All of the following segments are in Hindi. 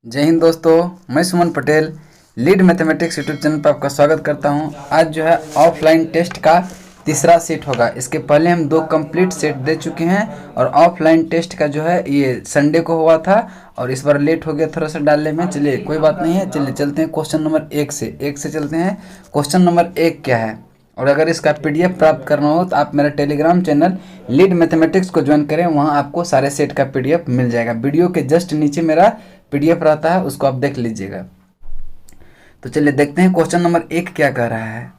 जय हिंद दोस्तों, मैं Suman Patel lead mathematics YouTube channel पर आपका स्वागत करता हूं। आज जो है ऑफलाइन टेस्ट का तीसरा सेट होगा। इसके पहले हम 2 कंप्लीट सेट दे चुके हैं और ऑफलाइन टेस्ट का जो है ये संडे को हुआ था और इस बार लेट हो गया थोड़ा सा डालने में। चलिए कोई बात नहीं है, चलिए चलते हैं क्वेश्चन नंबर 1 से चलते हैं। क्वेश्चन नंबर 1 क्या है, और अगर इसका पीडीएफ प्राप्त करना हो तो आप मेरा टेलीग्राम चैनल लीड मैथमेटिक्स को ज्वाइन करें, वहां आपको सारे सेट का पीडीएफ मिल जाएगा। वीडियो के जस्ट नीचे मेरा पीडीएफ रहता है, उसको आप देख लीजिएगा। तो चलिए देखते हैं क्वेश्चन नंबर 1 क्या कह रहा है।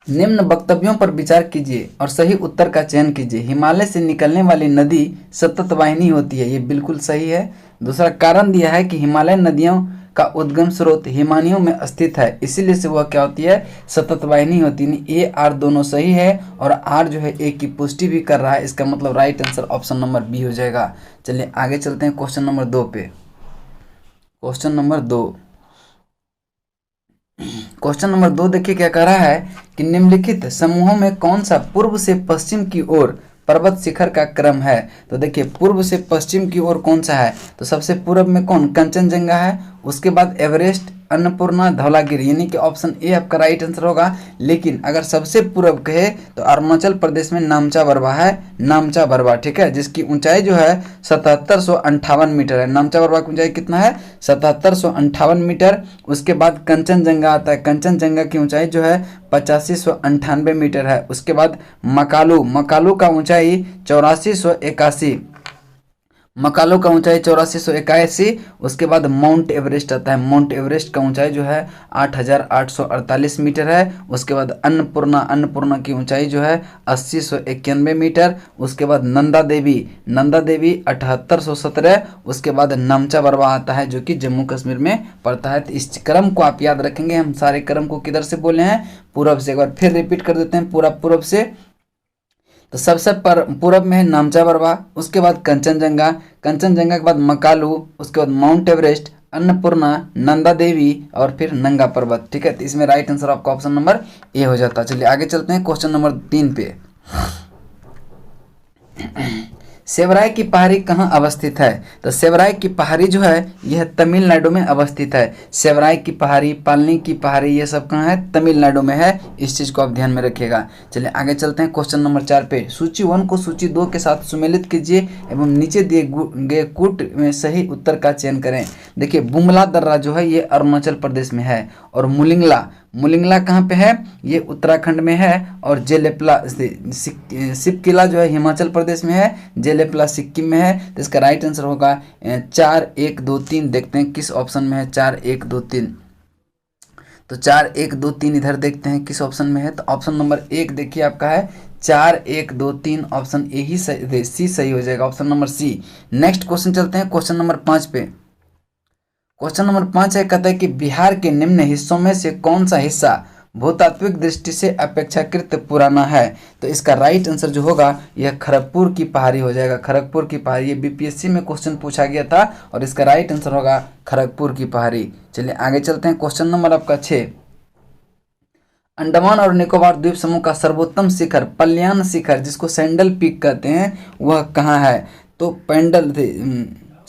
निम्न वक्तव्यों पर विचार कीजिए और सही उत्तर का चयन कीजिए। हिमालय से निकलने वाली नदी सतत वाहिनी होती है, ये बिल्कुल सही है। दूसरा, कारण दिया है कि हिमालय नदियों का उद्गम स्रोत हिमानियों में स्थित है, इसीलिए से वह क्या होती है, सतत वाहिनी होती है। ए आर दोनों सही है और आर जो है ए की पुष्टि भी कर रहा है, इसका मतलब right answer option number B हो जाएगा। चलिए आगे चलते हैं क्वेश्चन नंबर 2 पे। क्वेश्चन नंबर 2 देखिए क्या कह रहा है कि निम्नलिखित समूहों में कौन सा पूर्व से पश्चिम की ओर पर्वत शिखर का क्रम है। तो देखिए पूर्व से पश्चिम की ओर कौन सा है, तो सबसे पूर्व में कौन, कंचनजंगा है, उसके बाद एवरेस्ट, अन्नपूर्णा, धौलागिरी, यानी कि ऑप्शन ए आपका राइट आंसर होगा। लेकिन अगर सबसे पूर्व कहे तो अरुणाचल प्रदेश में नामचा बरवा है, नामचा बरवा, ठीक है, जिसकी ऊंचाई जो है 7758 मीटर है। नामचा बरवा की ऊंचाई कितना है, 7758 मीटर। उसके बाद कंचनजंगा आता है, कंचनजंगा की ऊंचाई जो है 8598 मीटर है। उसके बाद मकालू, मकालू का ऊंचाई 8481, मकालो का ऊंचाई 8481। उसके बाद माउंट एवरेस्ट आता है, माउंट एवरेस्ट का ऊंचाई जो है 8848 मीटर है। उसके बाद अन्नपूर्णा, अन्नपूर्णा की ऊंचाई जो है 8091 मीटर। उसके बाद नंदा देवी, नंदा देवी 7817। उसके बाद नामचा बरवा आता है जो कि जम्मू कश्मीर में पड़ता है। तो इस क्रम को आप याद रखेंगे। हम सारे क्रम को किधर से बोले हैं, पूरब से। एक बार फिर रिपीट कर देते हैं, पूरा पूरब से। तो सबसे पूरब में है नामचा बरवा, उसके बाद कंचनजंगा, कंचनजंगा के बाद मकालू, उसके बाद माउंट एवरेस्ट, अन्नपूर्णा, नंदा देवी और फिर नंगा पर्वत, ठीक है। तो इसमें राइट आंसर आपका ऑप्शन नंबर ए हो जाता है। चलिए आगे चलते हैं क्वेश्चन नंबर 3 पे। सेवराय की पहाड़ी कहाँ अवस्थित है, तो सेवराय की पहाड़ी जो है यह तमिलनाडु में अवस्थित है। सेवराय की पहाड़ी, पालनी की पहाड़ी, ये सब कहाँ है, तमिलनाडु में है। इस चीज़ को आप ध्यान में रखिएगा। चलिए आगे चलते हैं क्वेश्चन नंबर 4 पे। सूची 1 को सूची 2 के साथ सुमेलित कीजिए एवं नीचे दिए गए कूट में सही उत्तर का चयन करें। देखिए बुमला दर्रा जो है ये अरुणाचल प्रदेश में है, और मुलिंगला, मुलिंगला कहाँ पे है, ये उत्तराखंड में है। और जेलेपला सिपकिला जो है हिमाचल प्रदेश में है, जेलेपला सिक्किम में है। तो इसका राइट आंसर होगा 4 1 2 3। देखते हैं किस ऑप्शन में है 4 1 2 3। तो 4 1 2 3 इधर देखते हैं किस ऑप्शन में है। तो ऑप्शन नंबर 1 देखिए आपका है 4 1 2 3, ऑप्शन ए ही सही, सी सही हो जाएगा, option number C. Next question चलते हैं क्वेश्चन नंबर 5 पे। क्वेश्चन नंबर 5 है, कहता है कि बिहार के निम्न हिस्सों में से कौन सा हिस्सा भूतात्विक दृष्टि से अपेक्षाकृत पुराना है। तो इसका राइट आंसर जो होगा यह खड़गपुर की पहाड़ी हो जाएगा। खड़गपुर की पहाड़ी, ये बीपीएससी में क्वेश्चन पूछा गया था और इसका राइट आंसर होगा खड़गपुर की पहाड़ी। चलिए आगे चलते हैं क्वेश्चन नंबर आपका 6। अंडमान और निकोबार द्वीप समूह का सर्वोत्तम शिखर पल्यान शिखर, जिसको सैंडल पीक कहते हैं, वह कहाँ है। तो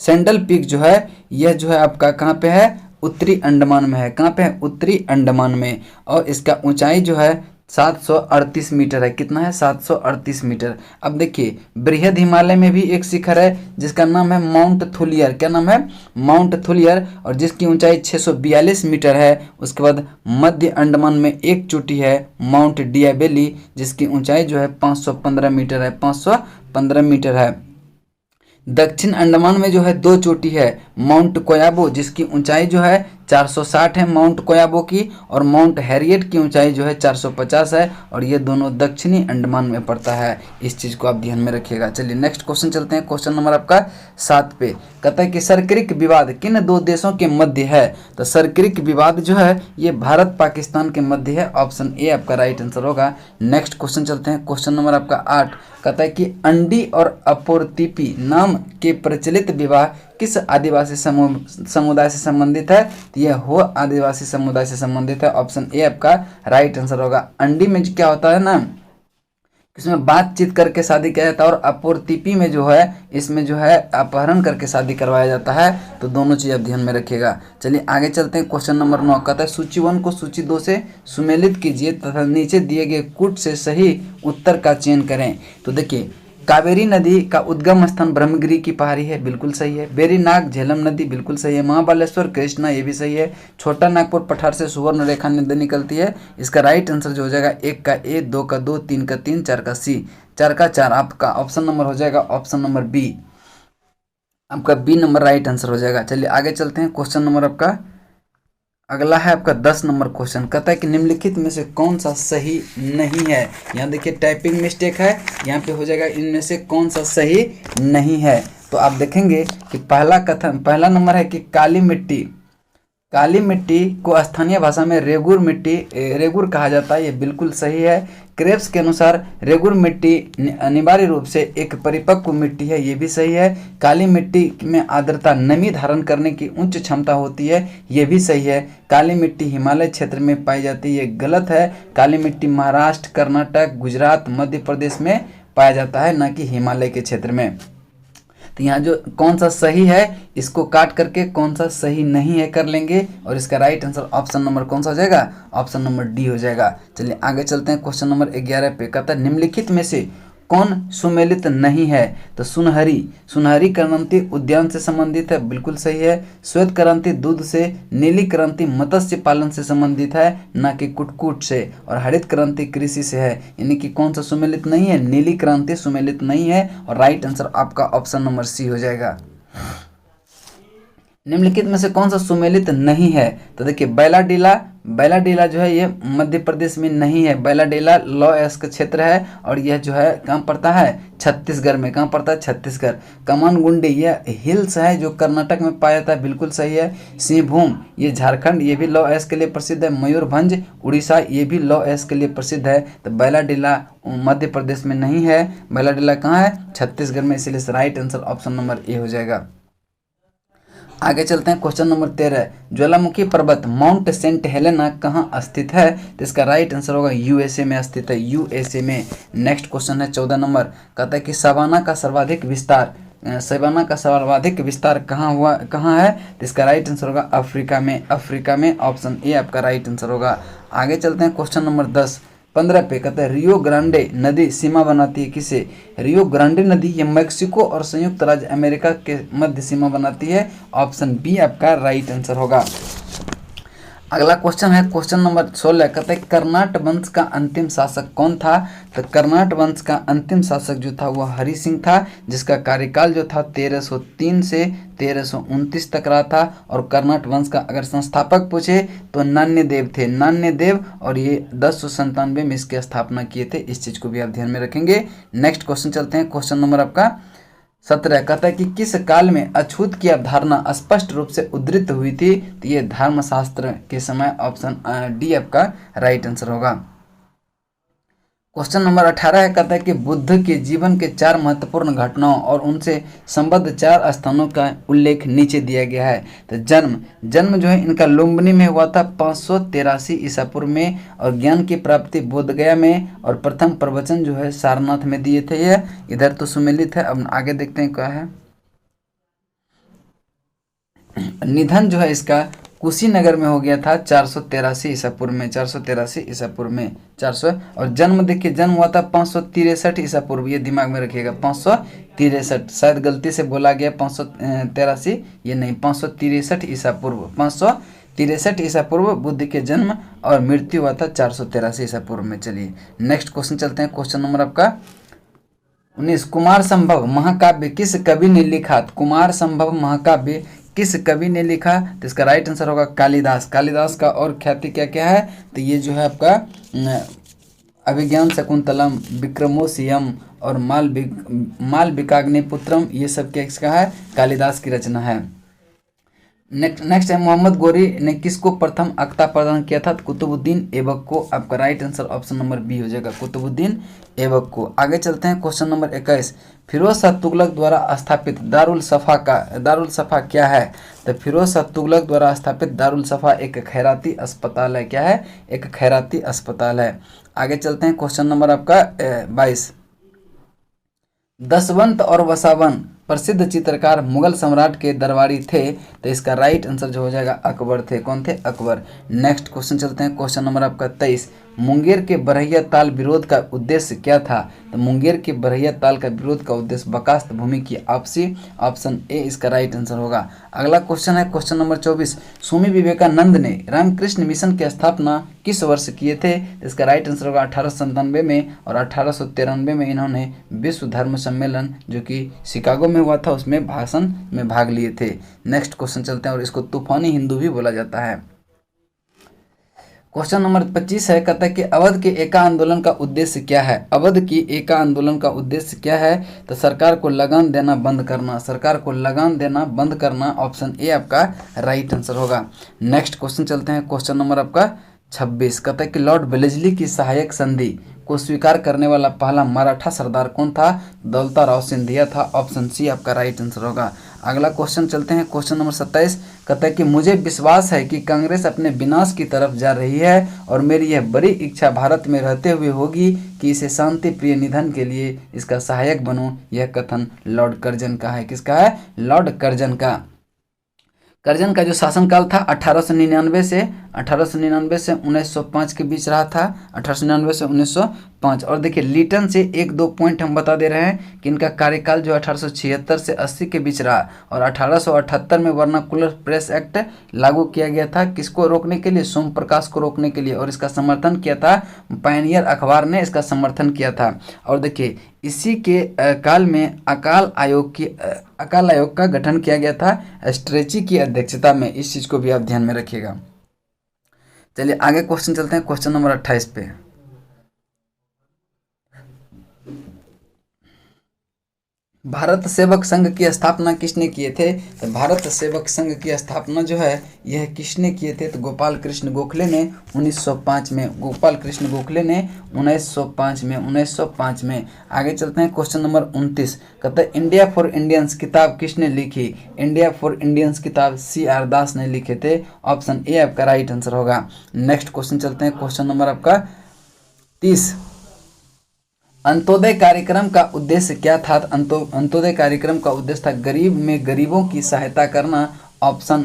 सैंडल पीक जो है यह जो है आपका कहाँ पे है, उत्तरी अंडमान में है। कहाँ पे है, उत्तरी अंडमान में। और इसका ऊंचाई जो है 738 मीटर है। कितना है, 738 मीटर। अब देखिए बृहद हिमालय में भी एक शिखर है जिसका नाम है माउंट थुलियर। क्या नाम है, माउंट थुलियर, और जिसकी ऊंचाई 642 मीटर है। उसके बाद मध्य अंडमान में एक चोटी है माउंट डियाबेली, जिसकी ऊंचाई जो है 515 मीटर है, 515 मीटर है। दक्षिण अंडमान में जो है 2 चोटी है, माउंट कोयाबो, जिसकी ऊंचाई जो है 460 है माउंट कोयाबो की, और माउंट हैरियट की ऊंचाई जो है 450 है, और ये दोनों दक्षिणी अंडमान में पड़ता है। इस चीज़ को आप ध्यान में रखिएगा। चलिए नेक्स्ट क्वेश्चन चलते हैं, क्वेश्चन नंबर आपका 7 पे। कहता है कि सर्किरिक विवाद किन 2 देशों के मध्य है। तो सर्किरिक विवाद जो है ये भारत पाकिस्तान के मध्य है, ऑप्शन ए आपका राइट आंसर होगा। नेक्स्ट क्वेश्चन चलते हैं, क्वेश्चन नंबर आपका 8। कहता है कि अंडी और अपोर्तिपी नाम के प्रचलित विवाह किस आदिवासी समुदाय से संबंधित है। तो यह हो आदिवासी समुदाय से संबंधित है, ऑप्शन ए आपका राइट आंसर होगा। अंडी में क्या होता है ना, इसमें बातचीत करके शादी किया जाता है, और अपूर्तिपी में जो है इसमें जो है अपहरण करके शादी करवाया जाता है। तो दोनों चीज़ आप ध्यान में रखिएगा। चलिए आगे चलते हैं। क्वेश्चन नंबर 9 कहता है सूची 1 को सूची 2 से सुमेलित कीजिए तथा नीचे दिए गए कूट से सही उत्तर का चयन करें। तो देखिए, कावेरी नदी का उद्गम स्थान ब्रह्मगिरी की पहाड़ी है, बिल्कुल सही है। बेरीनाग झेलम नदी, बिल्कुल सही है। महाबलेश्वर कृष्णा, ये भी सही है। छोटा नागपुर पठार से सुवर्ण रेखा नदी निकलती है। इसका राइट आंसर जो हो जाएगा 1 का ए, 2 का 2, 3 का 3, 4 का सी, 4 का 4। आपका ऑप्शन नंबर हो जाएगा ऑप्शन नंबर बी। आपका बी नंबर राइट आंसर हो जाएगा। चलिए आगे चलते हैं। क्वेश्चन नंबर आपका अगला है आपका 10 नंबर क्वेश्चन। कहता है कि निम्नलिखित में से कौन सा सही नहीं है। यहाँ देखिए टाइपिंग मिस्टेक है, यहाँ पे हो जाएगा इनमें से कौन सा सही नहीं है। तो आप देखेंगे कि पहला नंबर है कि काली मिट्टी, काली मिट्टी को स्थानीय भाषा में रेगुर मिट्टी, रेगुर कहा जाता है, ये बिल्कुल सही है। क्रेब्स के अनुसार रेगुर मिट्टी अनिवार्य रूप से एक परिपक्व मिट्टी है, ये भी सही है। काली मिट्टी में आर्द्रता नमी धारण करने की उच्च क्षमता होती है, ये भी सही है। काली मिट्टी हिमालय क्षेत्र में पाई जाती है, ये गलत है। काली मिट्टी महाराष्ट्र, कर्नाटक, गुजरात, मध्य प्रदेश में पाया जाता है, न कि हिमालय के क्षेत्र में। तो यहाँ जो कौन सा सही है इसको काट करके कौन सा सही नहीं है कर लेंगे, और इसका राइट आंसर ऑप्शन नंबर कौन सा हो जाएगा, ऑप्शन नंबर डी हो जाएगा। चलिए आगे चलते हैं। क्वेश्चन नंबर 11 पे कहता है निम्नलिखित में से कौन सुमेलित नहीं है। तो सुनहरी, सुनहरी क्रांति उद्यान से संबंधित है, बिल्कुल सही है। श्वेत क्रांति दूध से, नीली क्रांति मत्स्य पालन से संबंधित है, न कि कुटकुट से। और हरित क्रांति कृषि से है, यानी कि कौन सा सुमेलित नहीं है, नीली क्रांति सुमेलित नहीं है। और राइट आंसर आपका ऑप्शन नंबर सी हो जाएगा। निम्नलिखित में से कौन सा सुमेलित नहीं है। तो देखिए बैलाडीला, बैलाडीला जो है ये मध्य प्रदेश में नहीं है। बैलाडीला लॉ एस्क क्षेत्र है, और यह जो है कहाँ पड़ता है, छत्तीसगढ़ में। कहाँ पड़ता है, छत्तीसगढ़। कमनगुंडी यह हिल्स है जो कर्नाटक में पाया जाता है, बिल्कुल सही है। सिंहभूम ये झारखंड, ये भी लॉ एस्क के लिए प्रसिद्ध है। मयूरभंज उड़ीसा, ये भी लॉ एस्क के लिए प्रसिद्ध है। तो बैलाडीला मध्य प्रदेश में नहीं है, बैलाडीला कहाँ है, छत्तीसगढ़ में, इसीलिए right answer option number A हो जाएगा। आगे चलते हैं। क्वेश्चन नंबर 13, ज्वालामुखी पर्वत माउंट सेंट हेलेना कहाँ स्थित है। तो इसका राइट आंसर होगा यूएसए में स्थित है, यूएसए में। नेक्स्ट क्वेश्चन है 14 नंबर, कहता है कि सवाना का सर्वाधिक विस्तार, सवाना का सर्वाधिक विस्तार कहाँ है। तो इसका राइट आंसर होगा अफ्रीका में, अफ्रीका में। ऑप्शन ए आपका राइट आंसर होगा। आगे चलते हैं। क्वेश्चन नंबर 15 पे कहता है रियो ग्रांडे नदी सीमा बनाती है किसे। रियो ग्रांडे नदी ये मैक्सिको और संयुक्त राज्य अमेरिका के मध्य सीमा बनाती है। ऑप्शन बी आपका राइट आंसर होगा। अगला क्वेश्चन है क्वेश्चन नंबर 16, कहता है कर्नाट वंश का अंतिम शासक कौन था। तो कर्नाट वंश का अंतिम शासक जो था वह हरि सिंह था, जिसका कार्यकाल जो था 1303 से 1329 तक रहा था। और कर्नाट वंश का अगर संस्थापक पूछे तो नान्यदेव थे, नान्यदेव, और ये 1097 में इसकी स्थापना किए थे। इस चीज़ को भी आप ध्यान में रखेंगे। नेक्स्ट क्वेश्चन चलते हैं। क्वेश्चन नंबर आपका 17 कहता है कि किस काल में अछूत की अवधारणा स्पष्ट रूप से उद्धृत हुई थी। तो ये धर्मशास्त्र के समय, ऑप्शन डी आपका राइट आंसर होगा। क्वेश्चन नंबर 18 है, कहता है कि बुद्ध के जीवन के 4 महत्वपूर्ण घटनाओं और उनसे संबद्ध 4 स्थानों का उल्लेख नीचे दिया गया है। तो जन्म जो है इनका लुम्बिनी में हुआ था 583 ईसा पूर्व में, और ज्ञान की प्राप्ति बोधगया में, और प्रथम प्रवचन जो है सारनाथ में दिए थे। ये इधर तो सुमेलित है। अब आगे देखते हैं क्या है। निधन जो है इसका कुशीनगर में हो गया था 483 ईसा पूर्व में, 483 ईसा पूर्व में, 400। और जन्म देखिए, जन्म हुआ था 563 ईसा पूर्व, ये दिमाग में रखिएगा, 563। शायद गलती से बोला गया 583, ये नहीं, 563 ईसा पूर्व, 563 ईसा पूर्व बुद्ध के जन्म, और मृत्यु हुआ था 483 ईसा पूर्व में। चलिए नेक्स्ट क्वेश्चन चलते हैं। क्वेश्चन नंबर आपका 19, कुमार संभव महाकाव्य किस कवि ने लिखा। कुमार संभव महाकाव्य किस कवि ने लिखा। तो इसका राइट आंसर होगा कालिदास। कालिदास का और ख्याति क्या क्या है। तो ये जो है आपका अभिज्ञान शकुंतलम, विक्रमोशियम और मालविकाग्निपुत्रम, ये सब क्या इसका है, कालिदास की रचना है। नेक्स्ट है मोहम्मद गोरी ने किसको प्रथम अख्ता प्रदान किया था? तो कुतुबुद्दीन ऐबक को। आपका right answer option number B हो जाएगा, कुतुबुद्दीन ऐबक को। आगे चलते हैं क्वेश्चन नंबर 21। फिरोज शाह तुगलक द्वारा स्थापित दारुल सफा क्या है? तो फिरोज शाह तुगलक द्वारा स्थापित दारुल सफा एक खैराती अस्पताल है। क्या है? एक खैराती अस्पताल है। आगे चलते हैं क्वेश्चन नंबर आपका 22। दसवंत और वसावन प्रसिद्ध चित्रकार मुगल सम्राट के दरबारी थे। तो इसका राइट आंसर जो हो जाएगा अकबर थे। कौन थे? अकबर। नेक्स्ट क्वेश्चन चलते हैं क्वेश्चन नंबर आपका 23। मुंगेर के बरहिया ताल विरोध का उद्देश्य क्या था? तो मुंगेर के बरहिया ताल का विरोध का उद्देश्य बकास्त भूमि की आपसी। ऑप्शन ए इसका राइट आंसर होगा। अगला क्वेश्चन है क्वेश्चन नंबर 24। स्वामी विवेकानंद ने रामकृष्ण मिशन की स्थापना किस वर्ष किए थे? इसका राइट आंसर होगा 1897 में, और 1893 में इन्होंने विश्व धर्म सम्मेलन जो कि शिकागो में हुआ था उसमें भाषण में भाग लिए थे। नेक्स्ट क्वेश्चन चलते हैं, और इसको तूफानी हिंदू भी बोला जाता है। क्वेश्चन नंबर 25 है, कहता है कि अवध के एका आंदोलन का उद्देश्य क्या है? अवध की एका आंदोलन का उद्देश्य क्या है? तो सरकार को लगान देना बंद करना। सरकार को लगान देना बंद करना। ऑप्शन ए आपका राइट आंसर होगा। नेक्स्ट क्वेश्चन चलते हैं क्वेश्चन नंबर आपका 26। कहता है कि लॉर्ड वेलेस्ली की सहायक संधि को स्वीकार करने वाला पहला मराठा सरदार कौन था? दौलताराव सिंधिया था। ऑप्शन सी आपका राइट आंसर होगा। अगला क्वेश्चन चलते हैं क्वेश्चन नंबर 27। कहता है कि मुझे विश्वास है कि कांग्रेस अपने विनाश की तरफ जा रही है, और मेरी यह बड़ी इच्छा भारत में रहते हुए होगी कि इसे शांति प्रिय निधन के लिए इसका सहायक बनूं। यह कथन लॉर्ड कर्जन का है। किसका है? लॉर्ड कर्जन का। कर्जन का जो शासनकाल था 1899 से 1905 के बीच रहा था। 1899 से 1905। और देखिए लिटन से 1-2 पॉइंट हम बता दे रहे हैं कि इनका कार्यकाल जो 1876 से 80 के बीच रहा, और 1878 में वर्नाकुलर प्रेस एक्ट लागू किया गया था। किसको रोकने के लिए? सोम प्रकाश को रोकने के लिए। और इसका समर्थन किया था पायनियर अखबार ने, इसका समर्थन किया था। और देखिए इसी के काल में अकाल आयोग का गठन किया गया था स्ट्रेची की अध्यक्षता में। इस चीज को भी आप ध्यान में रखिएगा। चलिए आगे क्वेश्चन चलते हैं क्वेश्चन नंबर 28 पे। भारत सेवक संघ की स्थापना किसने किए थे? तो भारत सेवक संघ की स्थापना जो है यह किसने किए थे? तो गोपाल कृष्ण गोखले ने 1905 में। गोपाल कृष्ण गोखले ने 1905 में। आगे चलते हैं क्वेश्चन नंबर 29। कहते हैं इंडिया फॉर इंडियंस किताब किसने लिखी? इंडिया फॉर इंडियंस किताब CR दास ने लिखे थे। ऑप्शन ए आपका राइट आंसर होगा। नेक्स्ट क्वेश्चन चलते हैं क्वेश्चन नंबर आपका 30। अंत्योदय कार्यक्रम का उद्देश्य क्या था? अंत्योदय कार्यक्रम का उद्देश्य था गरीबों की सहायता करना। ऑप्शन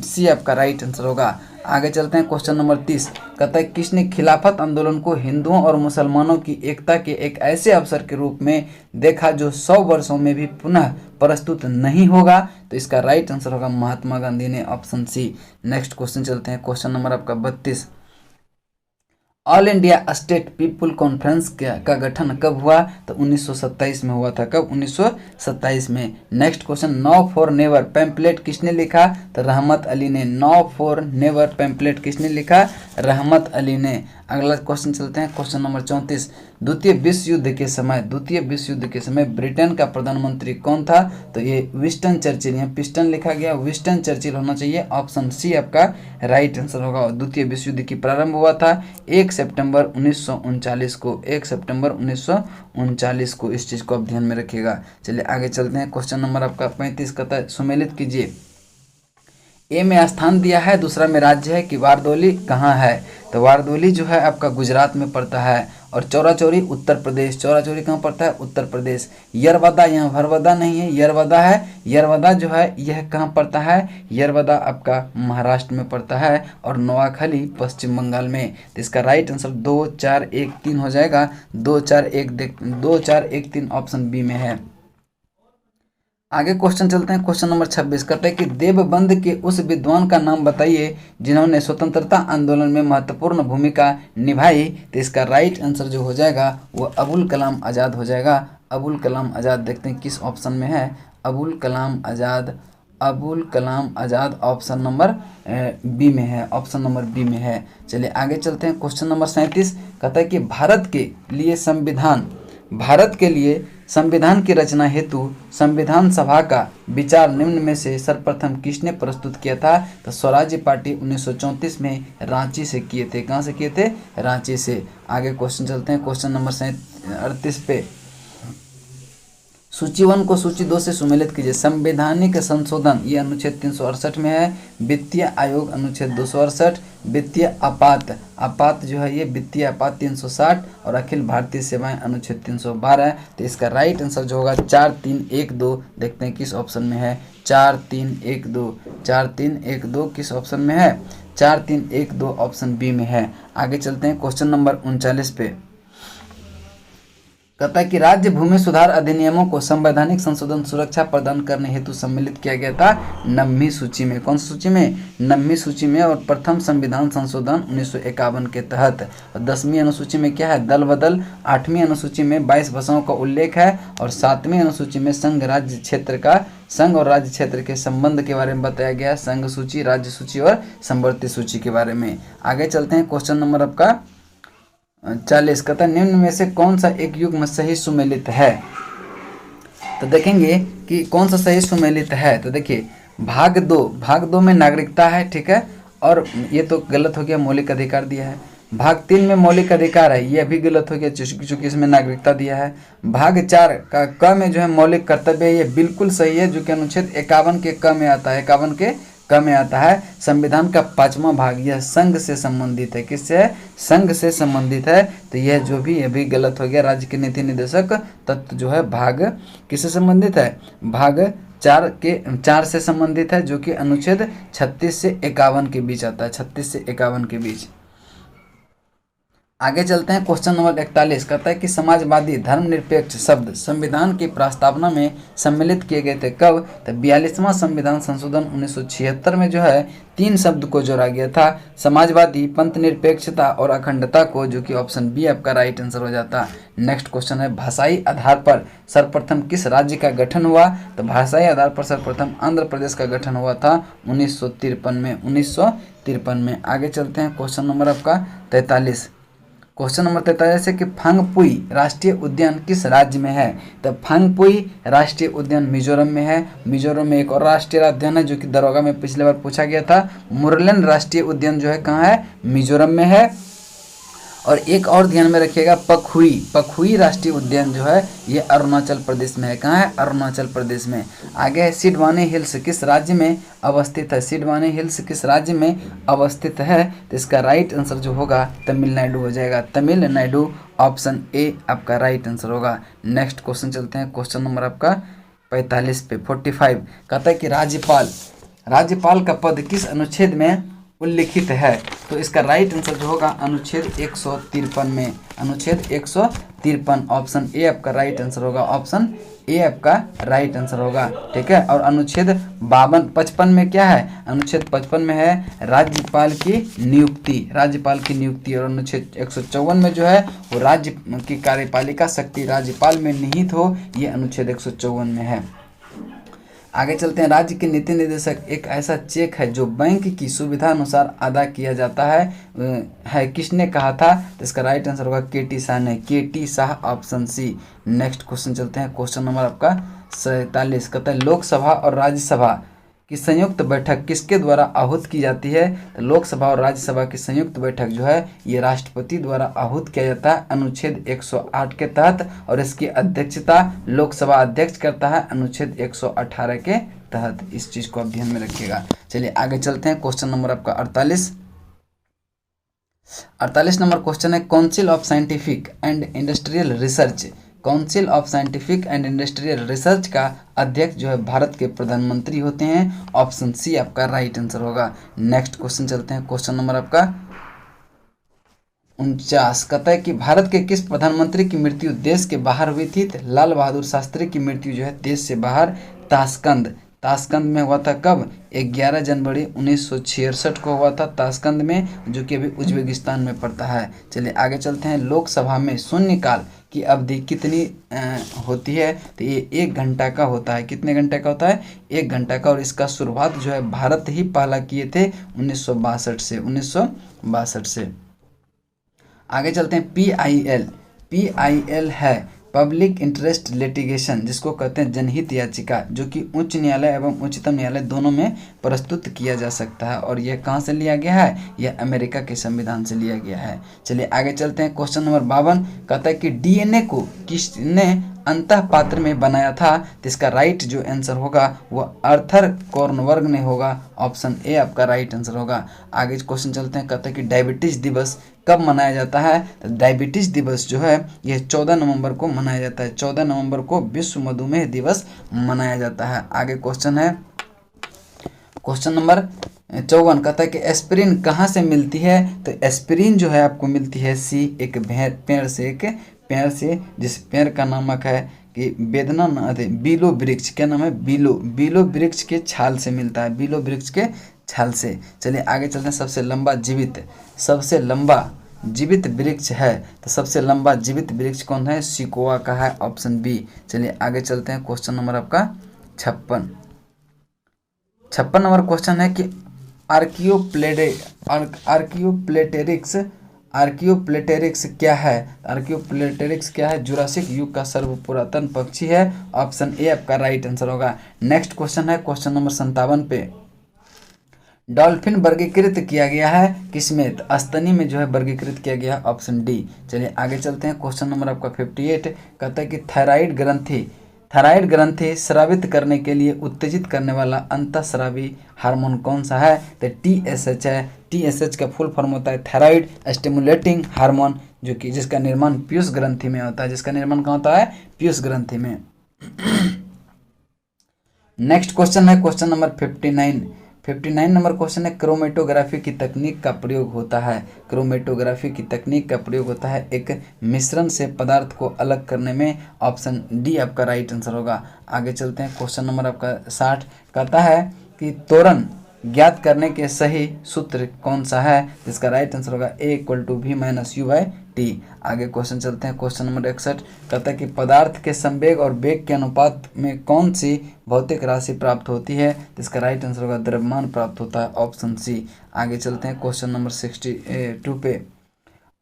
सी आपका राइट आंसर होगा। आगे चलते हैं क्वेश्चन नंबर 30। कहता है किसने खिलाफत आंदोलन को हिंदुओं और मुसलमानों की एकता के एक ऐसे अवसर के रूप में देखा जो 100 वर्षों में भी पुनः प्रस्तुत नहीं होगा? तो इसका राइट आंसर होगा महात्मा गांधी ने। Option C. नेक्स्ट क्वेश्चन चलते हैं क्वेश्चन नंबर आपका 32। All India state people conference का गठन कब हुआ? तो 1927 में हुआ था। कब? 1927 में। Next question, now or never pamphlet किसने लिखा? तो रहमत अली ने। नो फॉर नेवर पैम्पलेट किसने लिखा? रहमत अली ने। अगला क्वेश्चन चलते हैं क्वेश्चन नंबर 34। द्वितीय विश्व युद्ध के समय ब्रिटेन का प्रधानमंत्री कौन था? तो ये विंस्टन चर्चिल। यहाँ पिस्टन लिखा गया, विंस्टन चर्चिल होना चाहिए। ऑप्शन सी आपका राइट आंसर होगा। द्वितीय विश्व युद्ध की प्रारंभ हुआ था 1 सितंबर 1939 को। 1 सितंबर 1939 को। इस चीज़ को आप ध्यान में रखिएगा। चलिए आगे चलते हैं क्वेश्चन नंबर आपका 35 का सुमेलित कीजिए। ए में स्थान दिया है, दूसरा में राज्य है कि वारदोली कहाँ है? तो वारदोली जो है आपका गुजरात में पड़ता है, और चौराचौरी उत्तर प्रदेश। चौराचौरी कहाँ पड़ता है? उत्तर प्रदेश। यरवदा, यहाँ भरवदा नहीं है, यरवदा है। यरवदा जो है यह कहाँ पड़ता है? यरवदा आपका महाराष्ट्र में पड़ता है, और नोआखली पश्चिम बंगाल में। तो इसका राइट आंसर 2 4 1 3 हो जाएगा। 2 4 1 3 ऑप्शन बी में है। आगे क्वेश्चन चलते हैं क्वेश्चन नंबर 26। कहते हैं कि देवबंद के उस विद्वान का नाम बताइए जिन्होंने स्वतंत्रता आंदोलन में महत्वपूर्ण भूमिका निभाई। तो इसका राइट आंसर जो हो जाएगा वो अबुल कलाम आज़ाद हो जाएगा। अबुल कलाम आज़ाद। देखते हैं किस ऑप्शन में है। Abul Kalam Azad option number B में है। ऑप्शन नंबर बी में है। चलिए आगे चलते हैं क्वेश्चन नंबर 37। कहता है कि भारत के लिए संविधान भारत के लिए संविधान की रचना हेतु संविधान सभा का विचार निम्न में से सर्वप्रथम किसने प्रस्तुत किया था? तो स्वराज्य पार्टी 1934 में रांची से किए थे। कहाँ से किए थे? रांची से। आगे क्वेश्चन चलते हैं क्वेश्चन नंबर 38 पे। सूची 1 को सूची 2 से सुमेलित कीजिए। संवैधानिक संशोधन ये अनुच्छेद 368 में है। वित्तीय आयोग अनुच्छेद 268। वित्तीय आपात जो है ये वित्तीय आपात 360 और अखिल भारतीय सेवाएं अनुच्छेद 312 है। तो इसका राइट आंसर जो होगा 4312। देखते हैं किस ऑप्शन में है। 4312 किस ऑप्शन में है? 4312 ऑप्शन बी में है। आगे चलते हैं क्वेश्चन नंबर 39 पे। कहता है कि राज्य भूमि सुधार अधिनियमों को संवैधानिक संशोधन सुरक्षा प्रदान करने हेतु सम्मिलित किया गया था 9वीं सूची में। कौन सी सूची में? 9वीं सूची में। और प्रथम संविधान संशोधन 1951 के तहत। और 10वीं अनुसूची में क्या है? दल बदल। 8वीं अनुसूची में 22 भाषाओं का उल्लेख है। और 7वीं अनुसूची में संघ राज्य क्षेत्र का संघ और राज्य क्षेत्र के संबंध के बारे में बताया गया। संघ सूची, राज्य सूची और समवर्ती सूची के बारे में। आगे चलते हैं क्वेश्चन नंबर आपका 40। कहता है निम्न में से कौन सा एक युग्म सही सुमेलित है? तो देखेंगे कि कौन सा सही सुमेलित है। तो देखिए भाग दो में नागरिकता है, ठीक है, और ये तो गलत हो गया, मौलिक अधिकार दिया है। भाग 3 में मौलिक अधिकार है, ये भी गलत हो गया चूंकि इसमें नागरिकता दिया है। भाग 4 का क में जो है मौलिक कर्तव्य है, ये बिल्कुल सही है, जो कि अनुच्छेद 51 के क में आता है। 51 के क में आता है। संविधान का 5वां भाग यह संघ से संबंधित है। किससे है? संघ से संबंधित है। तो यह जो भी ये भी गलत हो गया। राज्य के नीति निर्देशक तत्व जो है भाग किससे संबंधित है? भाग 4 से संबंधित है, जो कि अनुच्छेद 36 से 51 के बीच आता है। 36 से 51 के बीच। आगे चलते हैं क्वेश्चन नंबर 41। कहता है कि समाजवादी धर्मनिरपेक्ष शब्द संविधान की प्रस्तावना में सम्मिलित किए गए थे कब? तो 42वां संविधान संशोधन 1976 में जो है 3 शब्द को जोड़ा गया था। समाजवादी, पंथ निरपेक्षता और अखंडता को, जो कि ऑप्शन बी आपका राइट आंसर हो जाता। नेक्स्ट क्वेश्चन है भाषाई आधार पर सर्वप्रथम किस राज्य का गठन हुआ? तो भाषाई आधार पर सर्वप्रथम आंध्र प्रदेश का गठन हुआ था 1953 में। आगे चलते हैं क्वेश्चन नंबर आपका 43। क्वेश्चन नंबर 43 है कि फंगपुई राष्ट्रीय उद्यान किस राज्य में है? तो फंगपुई राष्ट्रीय उद्यान मिजोरम में है। मिजोरम में एक और राष्ट्रीय उद्यान है, जो कि दरोगा में पिछले बार पूछा गया था। मुरलेन राष्ट्रीय उद्यान जो है कहाँ है? मिजोरम में है। और एक और ध्यान में रखिएगा, पखुई राष्ट्रीय उद्यान जो है ये अरुणाचल प्रदेश में है। कहाँ है? अरुणाचल प्रदेश में। आगे है सिडवानी हिल्स किस राज्य में अवस्थित है? सिडवानी हिल्स किस राज्य में अवस्थित है? तो इसका राइट आंसर जो होगा तमिलनाडु हो जाएगा। तमिलनाडु ऑप्शन ए आपका राइट आंसर होगा। नेक्स्ट क्वेश्चन चलते हैं क्वेश्चन नंबर आपका 45 पे 45। कहता है कि राज्यपाल का पद किस अनुच्छेद में उल्लिखित है? तो इसका राइट आंसर जो होगा अनुच्छेद 153 में। अनुच्छेद 153 ऑप्शन ए आपका राइट आंसर होगा। ऑप्शन ए आपका राइट आंसर होगा, ठीक है। और अनुच्छेद 55 में क्या है? अनुच्छेद 55 में है राज्यपाल की नियुक्ति। और अनुच्छेद 154 में जो है वो राज्य की कार्यपालिका शक्ति राज्यपाल में निहित हो, ये अनुच्छेद 154 में है। आगे चलते हैं। राज्य के नीति निर्देशक एक ऐसा चेक है जो बैंक की सुविधा अनुसार अदा किया जाता है किसने कहा था? तो इसका राइट आंसर होगा के.टी. शाह ने। K T. Shah option C. Next question चलते हैं क्वेश्चन नंबर आपका 47। कहता है लोकसभा और राज्यसभा की संयुक्त बैठक किसके द्वारा आहूत की जाती है? तो लोकसभा और राज्यसभा की संयुक्त बैठक जो है ये राष्ट्रपति द्वारा आहूत किया जाता है अनुच्छेद 108 के तहत। और इसकी अध्यक्षता लोकसभा अध्यक्ष करता है अनुच्छेद 118 के तहत। इस चीज को आप ध्यान में रखिएगा। चलिए आगे चलते हैं क्वेश्चन नंबर आपका 48 नंबर क्वेश्चन है council of scientific and industrial research. Council of scientific and industrial research का अध्यक्ष जो है भारत के प्रधानमंत्री होते हैं। ऑप्शन सी आपका राइट आंसर होगा। नेक्स्ट क्वेश्चन चलते हैं क्वेश्चन नंबर आपका 49। कहता है कि भारत के किस प्रधानमंत्री की मृत्यु देश के बाहर हुई थी? तो लाल बहादुर शास्त्री की मृत्यु जो है देश से बाहर ताशकंद में हुआ था। कब? 11 जनवरी 1966 को हुआ था ताशकंद में, जो कि अभी उज्बेकिस्तान में पड़ता है। चलिए आगे चलते हैं। लोकसभा में शून्यकाल की अवधि कितनी होती है? तो ये 1 घंटा का होता है। कितने घंटे का होता है? 1 घंटा का। और इसका शुरुआत जो है भारत ही पहला किए थे 1962 से। आगे चलते हैं। PIL है पब्लिक इंटरेस्ट लिटिगेशन, जिसको कहते हैं जनहित याचिका, जो कि उच्च न्यायालय एवं उच्चतम न्यायालय दोनों में प्रस्तुत किया जा सकता है। और यह कहाँ से लिया गया है? यह अमेरिका के संविधान से लिया गया है। चलिए आगे चलते हैं। क्वेश्चन नंबर 52 कहता है कि डीएनए को किसने अंतः पात्र में बनाया था? तो इसका राइट जो आंसर होगा वह आर्थर कॉर्नबर्ग ने होगा। ऑप्शन ए आपका राइट आंसर होगा। आगे क्वेश्चन चलते हैं। कहते हैं कि डायबिटीज दिवस कब मनाया जाता है? तो डायबिटीज दिवस जो है यह 14 नवंबर को मनाया जाता है। 14 नवंबर को विश्व मधुमेह दिवस मनाया जाता है। आगे क्वेश्चन है क्वेश्चन नंबर 54 कहता है कि एस्पिरिन कहाँ से मिलती है? तो एस्पिरिन जो है आपको मिलती है एक पेड़ से जिस पेड़ का नामक है कि बेदना बीलो वृक्ष, क्या नाम है? बीलो वृक्ष के छाल से मिलता है, बीलो वृक्ष के छाल से। चलिए आगे चलते हैं। सबसे लंबा जीवित वृक्ष है, तो सबसे लंबा जीवित वृक्ष कौन है? सिकोआ का है। Option B. चलिए आगे चलते हैं। क्वेश्चन नंबर आपका 56 नंबर क्वेश्चन है कि आर्कियोप्लेटेरिक्स क्या है? आर्कियोप्लेटेरिक्स क्या है? जुरासिक युग का सर्वपुरातन पक्षी है। ऑप्शन ए आपका राइट आंसर होगा। नेक्स्ट क्वेश्चन है क्वेश्चन नंबर 57 पे। डॉल्फिन वर्गीकृत किया गया है किसमें? तो स्तनी में जो है वर्गीकृत किया गया है। Option D. चलिए आगे चलते हैं। क्वेश्चन नंबर आपका 58 कहता है कि थायराइड ग्रंथि स्रावित करने के लिए उत्तेजित करने वाला अंतःस्रावी हार्मोन कौन सा है? तो TSH है। TSH का फुल फॉर्म होता है थायराइड स्टिमुलेटिंग हार्मोन, जो कि जिसका निर्माण पीयूष ग्रंथि में होता है। जिसका निर्माण कहाँ होता है? पीयूष ग्रंथि में। नेक्स्ट क्वेश्चन है क्वेश्चन नंबर 59 नंबर क्वेश्चन है क्रोमेटोग्राफी की तकनीक का प्रयोग होता है। क्रोमेटोग्राफी की तकनीक का प्रयोग होता है एक मिश्रण से पदार्थ को अलग करने में। ऑप्शन डी आपका राइट आंसर होगा। आगे चलते हैं। क्वेश्चन नंबर आपका 60 कहता है कि त्वरण ज्ञात करने के सही सूत्र कौन सा है? जिसका राइट आंसर होगा A=V-U/T। आगे क्वेश्चन चलते हैं। क्वेश्चन नंबर 61 कहता है कि पदार्थ के संवेग और वेग के अनुपात में कौन सी भौतिक राशि प्राप्त होती है? जिसका राइट आंसर होगा द्रव्यमान प्राप्त होता है। Option C. आगे चलते हैं। क्वेश्चन नंबर 62 पे।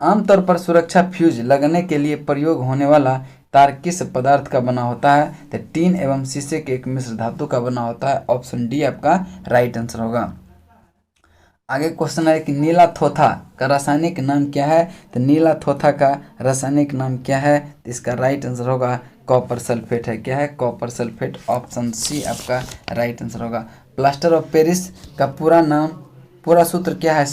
आमतौर पर सुरक्षा फ्यूज लगने के लिए प्रयोग होने वाला तार किस पदार्थ का बना होता है? तो टीन एवं शीशे के एक मिश्र धातु का बना होता है। ऑप्शन डी आपका राइट आंसर होगा। आगे क्वेश्चन है कि नीला थोथा का रासायनिक नाम क्या है? तो नीला थोथा का रासायनिक नाम क्या है? तो इसका राइट आंसर होगा कॉपर सल्फेट है। क्या है? Copper sulphate. ऑप्शन सी आपका राइट आंसर होगा। प्लास्टर ऑफ पेरिस का पूरा सूत्र क्या है?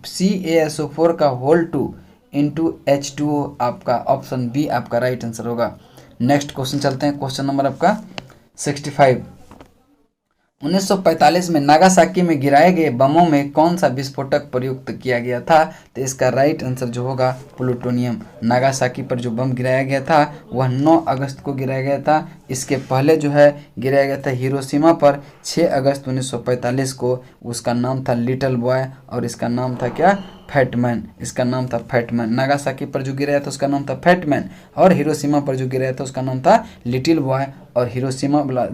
CaSO4 का होल 2 इंटू H2O आपका। ऑप्शन बी आपका राइट आंसर होगा। नेक्स्ट क्वेश्चन चलते हैं। क्वेश्चन नंबर आपका 65। 1945 में नागासाकी में गिराए गए बमों में कौन सा विस्फोटक प्रयुक्त किया गया था? तो इसका राइट आंसर जो होगा प्लूटोनियम। नागासाकी पर जो बम गिराया गया था वह 9 अगस्त को गिराया गया था। इसके पहले जो है गिराया गया था हिरोशिमा पर 6 अगस्त 1945 को। उसका नाम था लिटिल बॉय और इसका नाम था क्या? फैटमैन। इसका नाम था फैटमैन। नागासाकी पर जो गिराया था उसका नाम था फैटमैन और हिरोशिमा पर जो गिराया था उसका नाम था लिटिल बॉय। और हिरोशिमा वाला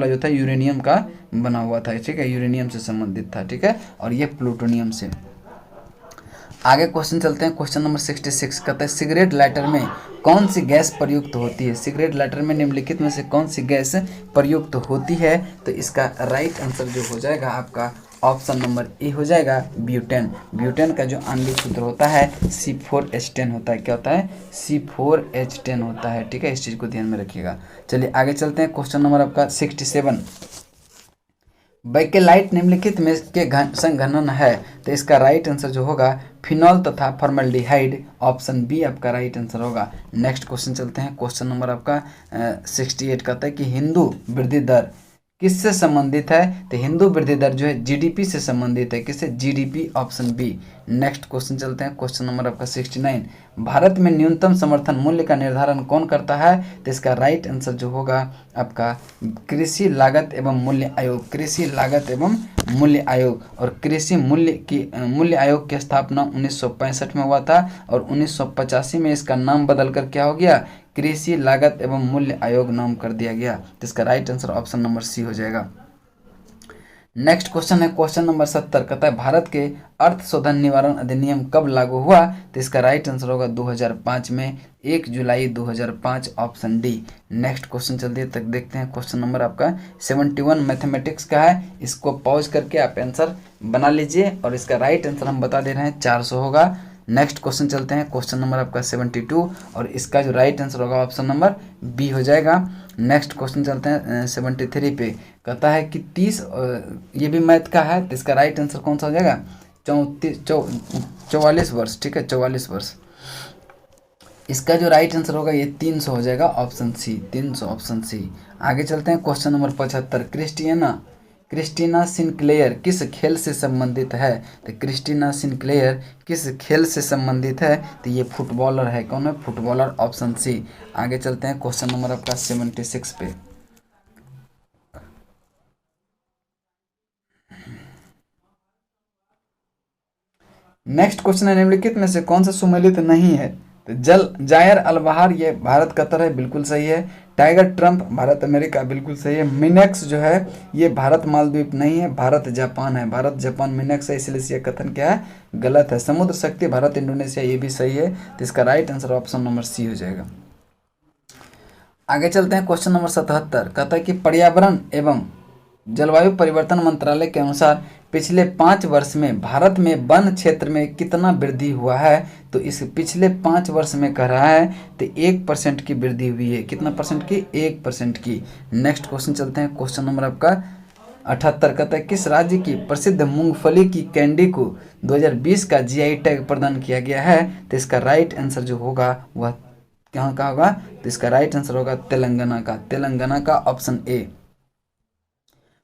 जो था यूरेनियम का बना हुआ था। ठीक है, यूरेनियम से संबंधित था। ठीक है, और ये प्लूटोनियम से। आगे क्वेश्चन चलते हैं। क्वेश्चन नंबर 66 कहता है सिगरेट लाइटर में कौन सी गैस प्रयुक्त होती है? सिगरेट लाइटर में निम्नलिखित में से कौन सी गैस प्रयुक्त होती है? तो इसका राइट आंसर जो हो जाएगा आपका ऑप्शन नंबर ए हो जाएगा ब्यूटेन। ब्यूटेन का जो आणविक सूत्र होता है C4H10 होता है। क्या होता है? C4H10 होता है। ठीक है, इस चीज़ को ध्यान में रखिएगा। चलिए आगे चलते हैं। क्वेश्चन नंबर आपका 67। बैकेलाइट निम्नलिखित में के संघनन है। तो इसका राइट आंसर जो होगा फिनॉल तथा फॉर्मल्डिहाइड। ऑप्शन बी आपका राइट आंसर होगा। नेक्स्ट क्वेश्चन चलते हैं। क्वेश्चन नंबर आपका 68 कहता है कि हिंदू वृद्धि दर किससे संबंधित है? तो हिंदू वृद्धि दर जो है GDP से संबंधित है। किससे? GDP। Option B. Next question चलते हैं। क्वेश्चन नंबर आपका 69। भारत में न्यूनतम समर्थन मूल्य का निर्धारण कौन करता है? तो इसका राइट आंसर जो होगा आपका कृषि लागत एवं मूल्य आयोग। कृषि लागत एवं मूल्य आयोग। और कृषि मूल्य आयोग की स्थापना 1965 में हुआ था और 1985 में इसका नाम बदलकर क्या हो गया? कृषि लागत एवं मूल्य आयोग नाम कर दिया गया। तो इसका right answer option number C हो जाएगा। नेक्स्ट क्वेश्चन है क्वेश्चन नंबर 70, कहता है भारत के अर्थ शोधन निवारण अधिनियम कब लागू हुआ? तो इसका राइट आंसर होगा 2005 में, 1 जुलाई 2005, ऑप्शन डी। नेक्स्ट क्वेश्चन चलते तक देखते हैं, क्वेश्चन नंबर आपका 71 मैथमेटिक्स का है। इसको पॉज करके आप आंसर बना लीजिए और इसका राइट आंसर हम बता दे रहे हैं 400 होगा। नेक्स्ट क्वेश्चन चलते हैं, क्वेश्चन नंबर आपका 72 और इसका जो राइट आंसर होगा ऑप्शन नंबर बी हो जाएगा। नेक्स्ट क्वेश्चन चलते हैं 73 पे, कहता है कि 30, ये भी मैथ का है, तो इसका राइट आंसर कौन सा हो जाएगा? 44 वर्ष, ठीक है, 44 वर्ष। इसका जो राइट आंसर होगा ये 300 हो जाएगा, ऑप्शन सी, 300, ऑप्शन सी। आगे चलते हैं क्वेश्चन नंबर 75, क्रिस्टीना सिनक्लेयर किस खेल से संबंधित है? तो क्रिस्टीना सिनक्लेयर किस खेल से संबंधित है? तो ये फुटबॉलर है। कौन है? Footballer, option C. आगे चलते हैं क्वेश्चन नंबर आपका 76 पे। नेक्स्ट क्वेश्चन है, निम्नलिखित में से कौन सा सुमेलित नहीं है? तो जायर अल बहार ये भारत कतर है, बिल्कुल सही है। टाइगर ट्रम्प भारत अमेरिका, बिल्कुल सही है। मिनेक्स जो है ये भारत मालद्वीप नहीं है, भारत जापान है। भारत जापान मिनेक्स है, इसलिए ये कथन क्या है? गलत है। समुद्र शक्ति भारत इंडोनेशिया, ये भी सही है। तो इसका right answer option number C हो जाएगा। आगे चलते हैं क्वेश्चन नंबर 77, कहता है कि पर्यावरण एवं जलवायु परिवर्तन मंत्रालय के अनुसार पिछले 5 वर्ष में भारत में वन क्षेत्र में कितना वृद्धि हुआ है? तो इस पिछले 5 वर्ष में कह रहा है तो 1% की वृद्धि हुई है। कितना परसेंट की? 1% की। नेक्स्ट क्वेश्चन चलते हैं, क्वेश्चन नंबर आपका 78, कहता है किस राज्य की प्रसिद्ध मूंगफली की कैंडी को 2020 का जीआई टैग प्रदान किया गया है? तो इसका राइट आंसर जो होगा वह कहाँ का होगा? तो इसका राइट आंसर होगा तेलंगाना का, तेलंगाना का, ऑप्शन ए।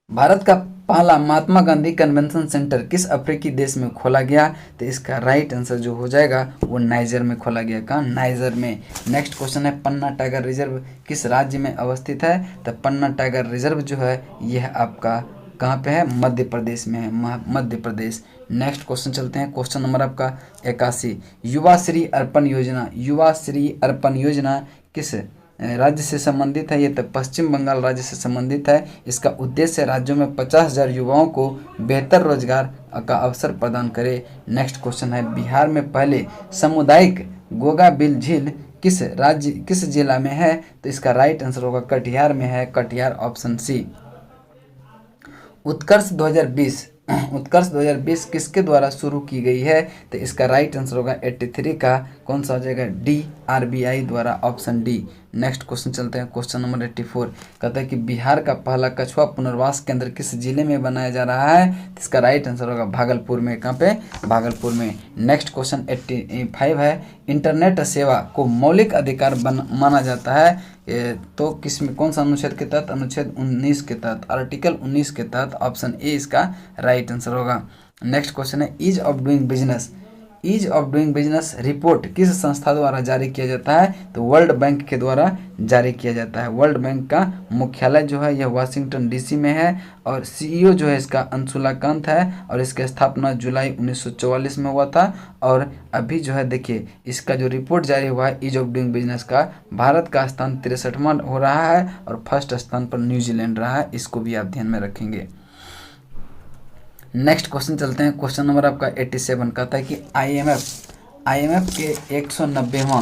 भारत का पहला महात्मा गांधी कन्वेंशन सेंटर किस अफ्रीकी देश में खोला गया? तो इसका राइट आंसर जो हो जाएगा वो नाइजर में खोला गया। कहाँ? नाइजर में। नेक्स्ट क्वेश्चन है, पन्ना टाइगर रिजर्व किस राज्य में अवस्थित है? तो पन्ना टाइगर रिजर्व जो है यह आपका कहाँ पे है? मध्य प्रदेश में है, मध्य प्रदेश। नेक्स्ट क्वेश्चन चलते हैं, क्वेश्चन नंबर आपका 81, युवा श्री अर्पण योजना, युवा श्री अर्पण योजना किस राज्य से संबंधित है? ये तो पश्चिम बंगाल राज्य से संबंधित है। इसका उद्देश्य राज्यों में 50,000 युवाओं को बेहतर रोजगार का अवसर प्रदान करे। नेक्स्ट क्वेश्चन है, बिहार में पहले सामुदायिक गोगा बिल झील किस राज्य, किस जिला में है? तो इसका राइट आंसर होगा कटिहार में है, कटिहार, ऑप्शन सी। उत्कर्ष 2020, उत्कर्ष 2020 किसके द्वारा शुरू की गई है? तो इसका राइट आंसर होगा 83 का, कौन सा हो जाएगा? डी, आरबीआई द्वारा, ऑप्शन डी। नेक्स्ट क्वेश्चन चलते हैं, क्वेश्चन नंबर 84, कहता है कि बिहार का पहला कछुआ पुनर्वास केंद्र किस जिले में बनाया जा रहा है? तो इसका राइट आंसर होगा भागलपुर में। कहाँ पे? भागलपुर में। नेक्स्ट क्वेश्चन 85 है, इंटरनेट सेवा को मौलिक अधिकार माना जाता है तो किस में, कौन सा अनुच्छेद के तहत? अनुच्छेद 19 के तहत, आर्टिकल 19 के तहत, ऑप्शन ए इसका राइट आंसर होगा। नेक्स्ट क्वेश्चन है, ease of doing business, ease of doing business report किस संस्था द्वारा जारी किया जाता है? तो वर्ल्ड बैंक के द्वारा जारी किया जाता है। वर्ल्ड बैंक का मुख्यालय जो है यह वाशिंगटन डीसी में है और सीईओ जो है इसका अंशुला कांत है और इसकी स्थापना जुलाई 1944 में हुआ था। और अभी जो है देखिए इसका जो रिपोर्ट जारी हुआ है ईज ऑफ डूइंग बिजनेस का, भारत का स्थान 63वां हो रहा है और फर्स्ट स्थान पर न्यूजीलैंड रहा है। इसको भी आप ध्यान में रखेंगे। नेक्स्ट क्वेश्चन चलते हैं, क्वेश्चन नंबर आपका 87, कहता है कि आईएमएफ के 190वां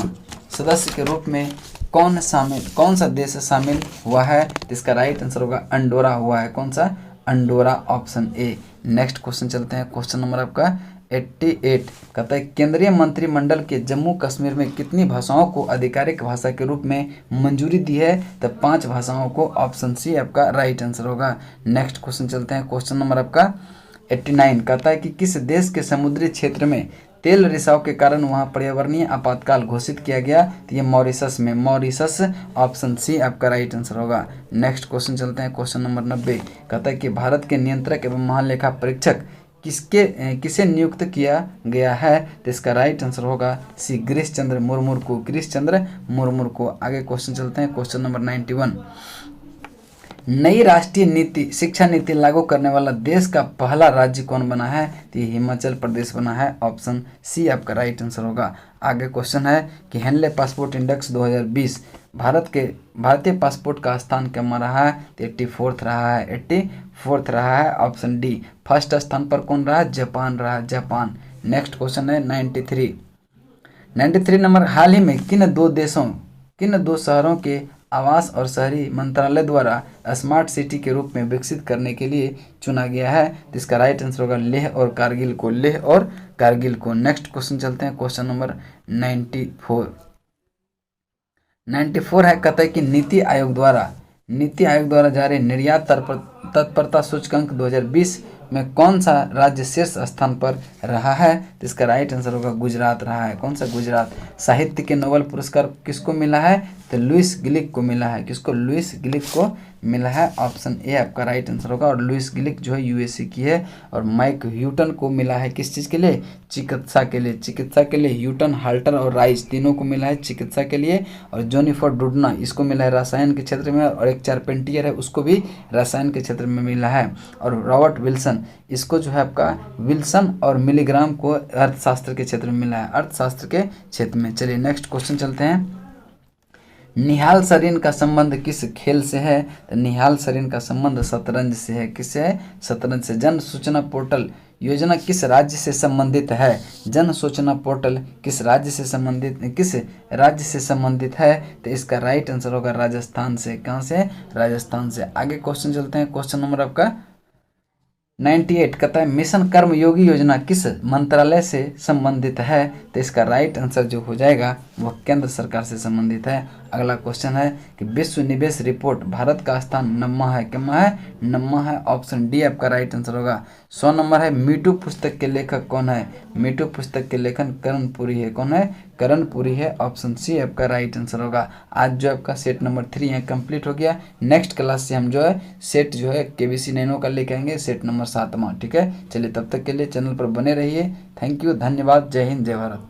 सदस्य के रूप में कौन सा देश शामिल हुआ है? तो इसका राइट आंसर होगा अंडोरा हुआ है। कौन सा? Andorra, option A. Next question चलते हैं, क्वेश्चन नंबर आपका 88, कहता है केंद्रीय मंत्रिमंडल के जम्मू कश्मीर में कितनी भाषाओं को आधिकारिक भाषा के रूप में मंजूरी दी है? तो 5 भाषाओं को, ऑप्शन सी आपका राइट आंसर होगा। नेक्स्ट क्वेश्चन चलते हैं, क्वेश्चन नंबर आपका 89, कहता है कि किस देश के समुद्री क्षेत्र में तेल रिसाव के कारण वहां पर्यावरणीय आपातकाल घोषित किया गया? तो ये मॉरिशस में, मॉरिशस, ऑप्शन सी आपका राइट आंसर होगा। नेक्स्ट क्वेश्चन चलते हैं, क्वेश्चन नंबर 90, कहता है कि भारत के नियंत्रक एवं महालेखा परीक्षक किसे नियुक्त किया गया है? तो इसका राइट आंसर होगा सी, गिरीश चंद्र मुर्मू को, गिरीश चंद्र मुर्मू को। आगे क्वेश्चन चलते हैं, क्वेश्चन नंबर 91, नई राष्ट्रीय नीति शिक्षा नीति लागू करने वाला देश का पहला राज्य कौन बना है? तो ये हिमाचल प्रदेश बना है। ऑप्शन सी आपका राइट आंसर होगा। आगे क्वेश्चन है कि हेनले पासपोर्ट इंडेक्स 2020 भारतीय पासपोर्ट का स्थान कम रहा है? तो 84th रहा है। 84th रहा है। Option D. फर्स्ट स्थान पर कौन रहा? जापान रहा, जापान। नेक्स्ट क्वेश्चन है 93 नंबर। हाल ही में किन दो शहरों के आवास और शहरी मंत्रालय द्वारा स्मार्ट सिटी के रूप में विकसित करने के लिए चुना गया है? तो इसका राइट आंसर होगा लेह और कारगिल को, लेह और कारगिल को। नेक्स्ट क्वेश्चन चलते हैं, क्वेश्चन नंबर 94 है। कहता है कि नीति आयोग द्वारा जारी निर्यात तत्परता सूचकांक 2020 में कौन सा राज्य शीर्ष स्थान पर रहा है? तो इसका राइट आंसर होगा गुजरात रहा है। कौन सा? गुजरात। साहित्य के नोबेल पुरस्कार किसको मिला है? तो लुइस ग्लिक को मिला है। किसको? लुइस ग्लिक को मिला है। ऑप्शन ए आपका राइट आंसर होगा। और लुइस ग्लिक जो है यूएसए की है। और माइक ह्यूटन को मिला है किस चीज़ के लिए? चिकित्सा के लिए। चिकित्सा के लिए ह्यूटन, हाल्टर और राइस तीनों को मिला है चिकित्सा के लिए। और जोनिफर डुडना इसको मिला है रसायन के क्षेत्र में। और एक चारपेंटियर है उसको भी रसायन के क्षेत्र में मिला है। और रॉबर्ट विल्सन इसको जो है आपका विल्सन और मिलीग्राम को अर्थशास्त्र के क्षेत्र में मिला है, अर्थशास्त्र के क्षेत्र में। चलिए नेक्स्ट क्वेश्चन चलते हैं। निहाल सरीन का संबंध किस खेल से है? तो निहाल सरीन का संबंध शतरंज से है। किससे है? शतरंज से। जन सूचना पोर्टल योजना किस राज्य से संबंधित है? जन सूचना पोर्टल किस राज्य से संबंधित है? तो इसका राइट आंसर होगा राजस्थान से। कहाँ से? राजस्थान से। आगे क्वेश्चन चलते हैं, क्वेश्चन नंबर आपका 98 कहता है मिशन कर्मयोगी योजना किस मंत्रालय से संबंधित है? तो इसका राइट आंसर जो हो जाएगा वह केंद्र सरकार से संबंधित है। अगला क्वेश्चन है कि विश्व निवेश रिपोर्ट भारत का स्थान नम्मा है। कितना है? नम्मा है। ऑप्शन डी आपका राइट आंसर होगा। 100 नंबर है। मीटू पुस्तक के लेखक कौन है? मीटू पुस्तक के लेखन कर्णपुरी है। कौन है? कर्णपुरी है। ऑप्शन सी आपका राइट आंसर होगा। आज जो आपका सेट नंबर 3 है कंप्लीट हो गया। नेक्स्ट क्लास से हम जो है सेट जो है केबीसी नैनो का लेके आएंगे, सेट नंबर 7वां। ठीक है, चलिए तब तक के लिए चैनल पर बने रहिए। थैंक यू, धन्यवाद। जय हिंद, जय भारत।